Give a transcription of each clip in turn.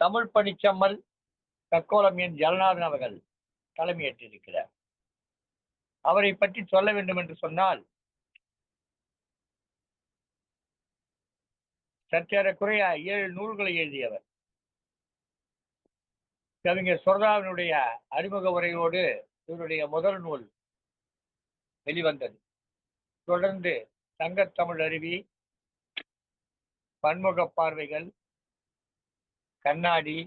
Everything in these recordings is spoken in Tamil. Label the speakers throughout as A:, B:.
A: தமிழ் பணிச்சம்மல் தக்கோலம் என் ஜலநாதன் அவர்கள் தலைமையேற்றிருக்கிறார். அவரை பற்றி சொல்ல வேண்டும் என்று சொன்னால், சற்றேறக்குறைய 7 நூல்களை எழுதியவர். கவிஞர் சொர்தாவினுடைய அறிமுக உரையோடு இவருடைய முதல் நூல் வெளிவந்தது. தொடர்ந்து சங்கத்தமிழ் அருவி, பன்முக பார்வைகள், கண்ணாடி,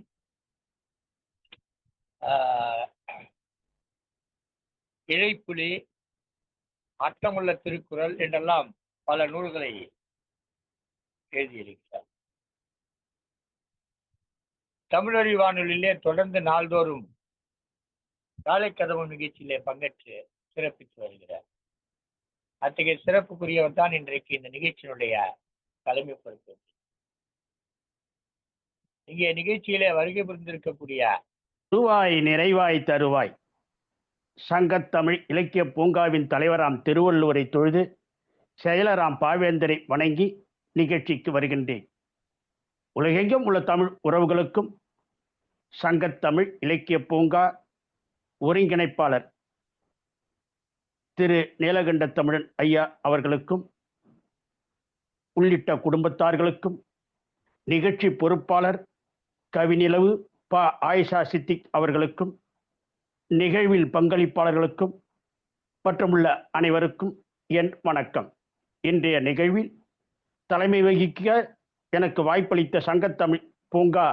A: இழைப்புலி, அர்த்தமுள்ள திருக்குறள் என்றெல்லாம் பல நூல்களை எழுதியிருக்கிறார். தமிழறி வானொலியிலே தொடர்ந்து நாள்தோறும் காலை கதவு நிகழ்ச்சியிலே பங்கேற்று சிறப்பித்து வருகிறார். அத்தகைய சிறப்புக்குரியவர் தான் இன்றைக்கு இந்த நிகழ்ச்சியினுடைய தலைமை பொறுப்பு. இங்கே நிகழ்ச்சியிலே வருகை புரிந்திருக்கக்கூடிய
B: தருவாய் நிறைவாய் தருவாய் சங்கத்தமிழ் இலக்கிய பூங்காவின் தலைவராம் திருவள்ளுவரை தொழுது செயலராம் பாவேந்தரை வணங்கி நிகழ்ச்சிக்கு வருகின்றேன். உலகெங்கும் உள்ள தமிழ் உறவுகளுக்கும் சங்கத்தமிழ் இலக்கிய பூங்கா ஒருங்கிணைப்பாளர் திரு நீலகண்ட தமிழன் ஐயா அவர்களுக்கும் உள்ளிட்ட குடும்பத்தார்களுக்கும், நிகழ்ச்சி பொறுப்பாளர் கவிநிலவு ப ஆயிஷா சித்திக் அவர்களுக்கும், நிகழ்வில் பங்களிப்பாளர்களுக்கும் மற்றுமுள்ள அனைவருக்கும் என் வணக்கம். இன்றைய நிகழ்வில் தலைமை வகிக்க எனக்கு வாய்ப்பளித்த சங்கத்தமிழ் பூங்கா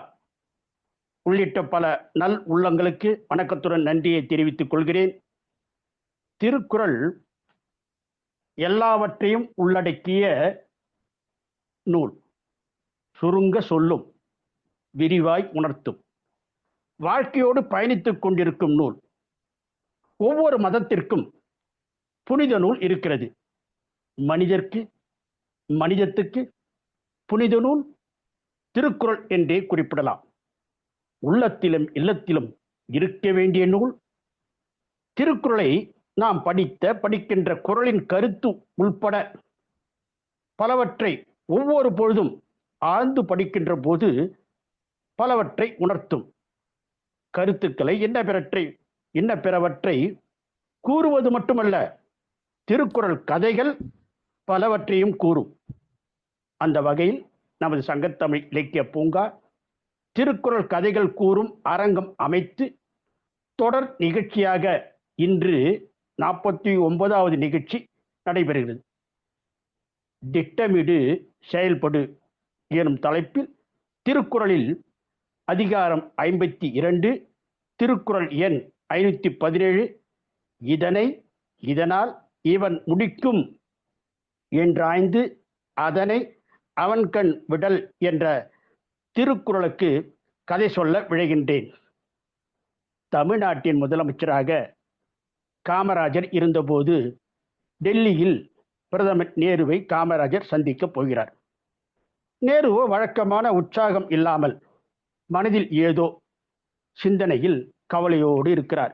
B: உள்ளிட்ட பல நல் உள்ளங்களுக்கு வணக்கத்துடன் நன்றியை தெரிவித்துக் கொள்கிறேன். திருக்குறள் எல்லாவற்றையும் உள்ளடக்கிய நூல். சுருங்க சொல்லும், விரிவாய் உணர்த்தும், வாழ்க்கையோடு பயணித்துக் கொண்டிருக்கும் நூல். ஒவ்வொரு மதத்திற்கும் புனித நூல் இருக்கிறது. மனிதத்துக்கு புனித நூல் திருக்குறள் என்றே குறிப்பிடலாம். உள்ளத்திலும் இல்லத்திலும் இருக்க வேண்டிய நூல் திருக்குறளை நாம் படிக்கின்ற குறளின் கருத்து உள்பட பலவற்றை ஒவ்வொரு பொழுதும் ஆழ்ந்து படிக்கின்ற போது பலவற்றை உணர்த்தும். கருத்துக்களை இன்ன பிறவற்றை கூறுவது மட்டுமல்ல, திருக்குறள் கதைகள் பலவற்றையும் கூறும். அந்த வகையில் நமது சங்கத்தமிழ் இலக்கிய பூங்கா திருக்குறள் கதைகள் கூறும் அரங்கம் அமைத்து தொடர் நிகழ்ச்சியாக இன்று 49வது நிகழ்ச்சி நடைபெறுகிறது. திட்டமிடு செயல்படு எனும் தலைப்பில் திருக்குறளில் அதிகாரம் 52, திருக்குறள் எண் 517, இதனால் இவன் முடிக்கும் என்றாய்ந்து அதனை அவன்கண் விடல் என்ற திருக்குறளுக்கு கதை சொல்ல விழைகின்றேன். தமிழ்நாட்டின் முதலமைச்சராக காமராஜர் இருந்தபோது டெல்லியில் பிரதமர் நேருவை காமராஜர் சந்திக்கப் போகிறார். நேரு வழக்கமான உற்சாகம் இல்லாமல் மனதில் ஏதோ சிந்தனையில் கவலையோடு இருக்கிறார்.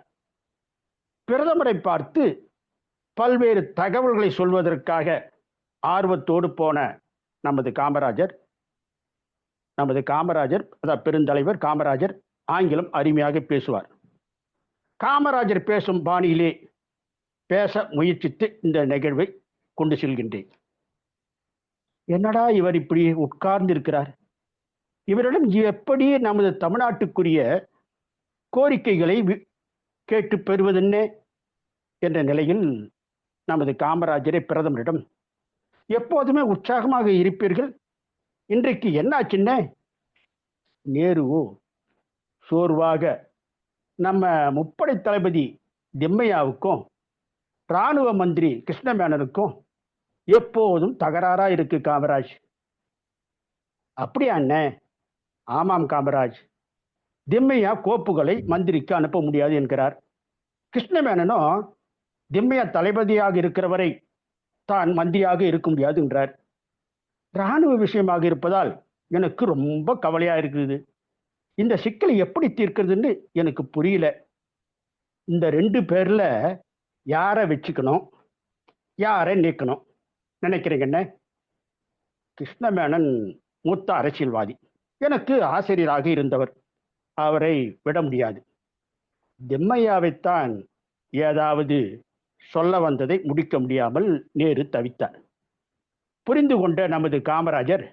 B: பிரதமரை பார்த்து பல்வேறு தகவல்களை சொல்வதற்காக ஆர்வத்தோடு போன நமது காமராஜர் பெருந்தலைவர் காமராஜர் ஆங்கிலம் அருமையாக பேசுவார். காமராஜர் பேசும் பாணியிலே பேச முயற்சித்து இந்த நிகழ்வை கொண்டு செல்கின்றேன். என்னடா இவர் இப்படி உட்கார்ந்து இருக்கிறார், இவரிடம் எப்படி நமது தமிழ்நாட்டுக்குரிய கோரிக்கைகளை கேட்டு பெறுவதென்ன என்ற நிலையில் நமது காமராஜரை பிரதமரிடம், எப்போதுமே உற்சாகமாக இருப்பீர்கள், இன்றைக்கு என்னாச்சுன்ன? நேருவோ சோர்வாக நம்ம முப்படை தளபதி திம்மையாவுக்கும் இராணுவ மந்திரி கிருஷ்ணமேனனுக்கும் எப்போதும் தகராறா இருக்கு காமராஜ். அப்படியா அண்ணே? ஆமாம் காமராஜ், திம்மையா கோப்புகளை மந்திரிக்கு அனுப்ப முடியாது என்கிறார். கிருஷ்ணமேனனும் திம்மையா தளபதியாக இருக்கிறவரை தான் மந்திரியாக இருக்க முடியாது என்றார். இராணுவ விஷயமாக இருப்பதால் எனக்கு ரொம்ப கவலையா இருக்குது. இந்த சிக்கலை எப்படி தீர்க்கிறதுன்னு எனக்கு புரியல. இந்த 2 பேர்ல யாரை வச்சுக்கணும், யாரை நீக்கணும் நினைக்கிறீங்கன்னு? கிருஷ்ணமேனன் மூத்த அரசியல்வாதி, எனக்கு ஆசிரியராக இருந்தவர். அவரை விட முடியாது. திம்மையாவைத்தான் ஏதாவது சொல்ல வந்ததை முடிக்க முடியாமல் நேரு தவித்தார். புரிந்து கொண்ட நமது காமராஜர்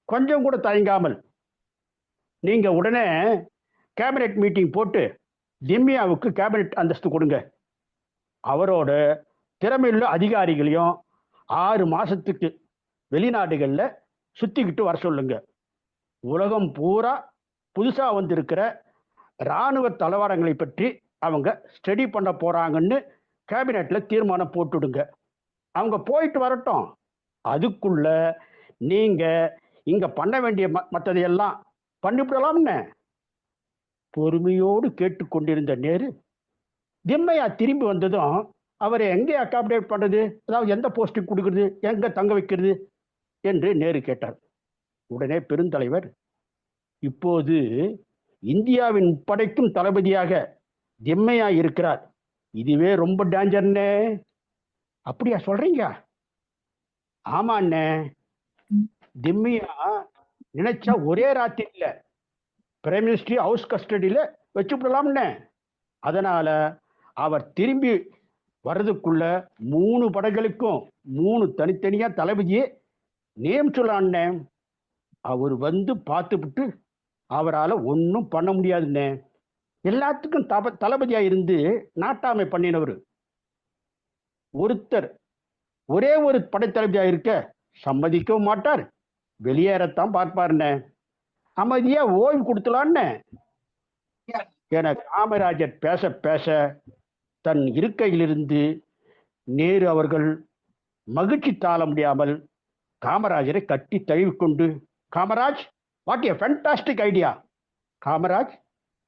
B: கொஞ்சம் கூட தயங்காமல், நீங்க உடனே கேபினெட் மீட்டிங் போட்டு திம்மியாவுக்கு கேபினெட் அந்தஸ்து கொடுங்க, அவரோட திறமையுள்ள அதிகாரிகளையும் 6 மாசத்துக்கு வெளிநாடுகள்ல சுத்திக்கிட்டு வர சொல்லுங்க, உலகம் பூரா புதுசா வந்திருக்கிற இராணுவ தளவாடங்களை பற்றி அவங்க ஸ்டடி பண்ண போறாங்கன்னு கேபினெட்ல தீர்மானம் போட்டுடுங்க, அவங்க போயிட்டு வரட்டும், அதுக்குள்ள நீங்க இங்க பண்ண வேண்டிய மற்றதையெல்லாம் பண்ணிவிடலாம்னு பொறுமையோடு கேட்டுக்கொண்டிருந்த நேரு, திம்மையா திரும்பி வந்ததும் அவரை எங்கே அகாமடேட் பண்றது, அதாவது எந்த போஸ்டிங் கொடுக்கறது, எங்க தங்க வைக்கிறது என்று நேரு கேட்டார். உடனே பெருந்தலைவர், இப்போது இந்தியாவின் முப்படைக்கும் தளபதியாக திம்மையா இருக்கிறார், இதுவே ரொம்ப டேஞ்சர்னே. அப்படியா சொல்றீங்க? ஆமாண்ணே, திம்மியா நினைச்சா ஒரே ராத்திரியில பிரைம் மினிஸ்டர் ஹவுஸ் கஸ்டடியில வச்சுவிடலாம்னே. அதனால அவர் திரும்பி வர்றதுக்குள்ள 3 படைகளுக்கும் 3 தனித்தனியா தளபதியே நியமிச்சுடலான்னே. அவர் வந்து பார்த்துவிட்டு அவரால் ஒன்றும் பண்ண முடியாதுன்னே. எல்லாத்துக்கும் தளபதியா இருந்து நாட்டாமை பண்ணினவர் ஒருத்தர் ஒரே ஒரு படைத்தளபதியா இருக்க சம்மதிக்கவும் மாட்டார், வெளியேறத்தான் பார்ப்பார்னே. அமைதியா ஓய்வு கொடுத்தலான்னு என காமராஜர் பேச பேச தன் இருக்கையிலிருந்து நேரு அவர்கள் மகிழ்ச்சி தாழ முடியாமல் காமராஜரை கட்டி தழுவிக்கொண்டு, Kamaraj, what a fantastic idea. Kamaraj,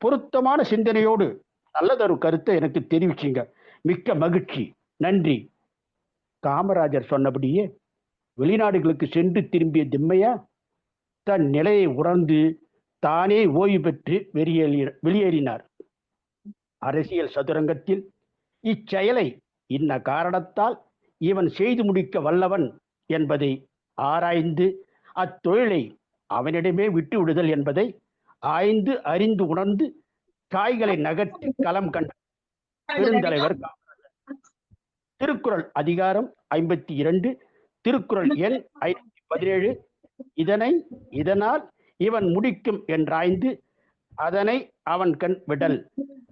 B: பொருத்தமான சிந்தனையோடு நல்லதொரு கருத்தை எனக்கு தெரிவிச்சிங்க, மிக்க மகிழ்ச்சி, நன்றி. காமராஜர் சொன்னபடியே வெளிநாடுகளுக்கு சென்று திரும்பிய திம்மையா தன் நிலையை உணர்ந்து தானே ஓய்வு பெற்று வெளியேறினார். அரசியல் சதுரங்கத்தில் இச்செயலை இன்ன காரணத்தால் இவன் செய்து முடிக்க வல்லவன் என்பதை ஆராய்ந்து அத்தொழிலை அவனிடமே விட்டு விடுதல் என்பதை ஆய்ந்து அறிந்து உணர்ந்து காய்களை நகர்த்தி களம் கண்ட பெருந்தலைவர் திருக்குறள் அதிகாரம் 52, திருக்குறள் எண் 517, இதனால் இவன் முடிக்கும் என்றாய்ந்து அதனை அவன் கண் விடல்.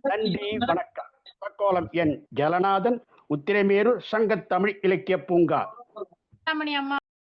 B: நன்றி, வணக்கம். பக்கோலம் என் ஜலநாதன், உத்திரமேரூர் சங்கத்தமிழ் இலக்கிய பூங்கா.